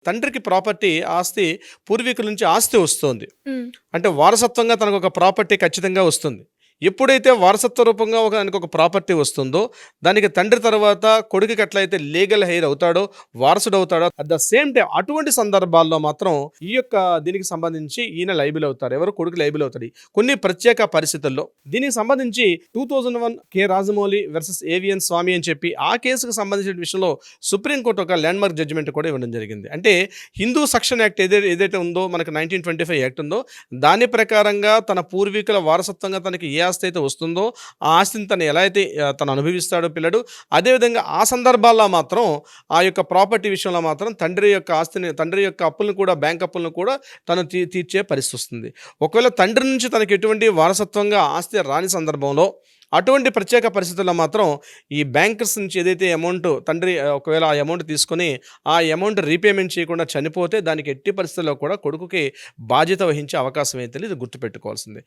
తండ్రికి ప్రాపర్టీ ఆస్తి పూర్వీకుల నుంచి ఆస్తి వస్తుంది. హ్మ్. అంటే వారసత్వంగా తనకొక ప్రాపర్టీ ఖచ్చితంగా వస్తుంది. ఎప్పుడైతే వారసత్వ రూపంగా ఆయనకొక ప్రాపర్టీ వస్తుందో, దానికి తండ్రి తర్వాత కొడుకుకి ఎట్లయితే లీగల్ హెయిర్ అవుతాడో, వారసుడవుతాడో, అట్ ద సేమ్ టైమ్ అటువంటి సందర్భాల్లో మాత్రం ఈ యొక్క దీనికి సంబంధించి ఈయన లయబుల్ అవుతారు. ఎవరు? కొడుకు లయబుల్ అవుతాడు. కొన్ని ప్రత్యేక పరిస్థితుల్లో. దీనికి సంబంధించి 2001 కె. రాజమౌళి వర్సెస్ ఏవిఎన్ స్వామి అని చెప్పి ఆ కేసుకు సంబంధించిన విషయంలో సుప్రీంకోర్టు ఒక ల్యాండ్‌మార్క్ జడ్జిమెంట్ కూడా ఇవ్వడం జరిగింది. అంటే హిందూ సక్షన్ యాక్ట్ ఏదైతే ఉందో, మనకు 1925 యాక్ట్ ఉందో, దాని ప్రకారంగా తన పూర్వీకుల వారసత్వంగా తనకి ఏ ఆస్తి అయితే వస్తుందో, ఆ ఆస్తిని తను ఎలా అయితే తను అనుభవిస్తాడో పిల్లడు, అదేవిధంగా ఆ సందర్భాల్లో మాత్రం ఆ యొక్క ప్రాపర్టీ విషయంలో మాత్రం తండ్రి యొక్క ఆస్తిని, తండ్రి యొక్క అప్పులను కూడా, బ్యాంక్ అప్పులను కూడా తను తీర్చే పరిస్థితి వస్తుంది. ఒకవేళ తండ్రి నుంచి తనకి ఎటువంటి వారసత్వంగా ఆస్తి రాని సందర్భంలో, అటువంటి ప్రత్యేక పరిస్థితుల్లో మాత్రం ఈ బ్యాంకర్స్ నుంచి ఏదైతే అమౌంట్ తండ్రి ఒకవేళ ఆ అమౌంట్ తీసుకొని ఆ అమౌంట్ రీపేమెంట్ చేయకుండా చనిపోతే, దానికి ఎట్టి పరిస్థితుల్లో కూడా కొడుకుకి బాధ్యత వహించే అవకాశం అయితే లేదు. ఇది గుర్తుపెట్టుకోవాల్సిందే.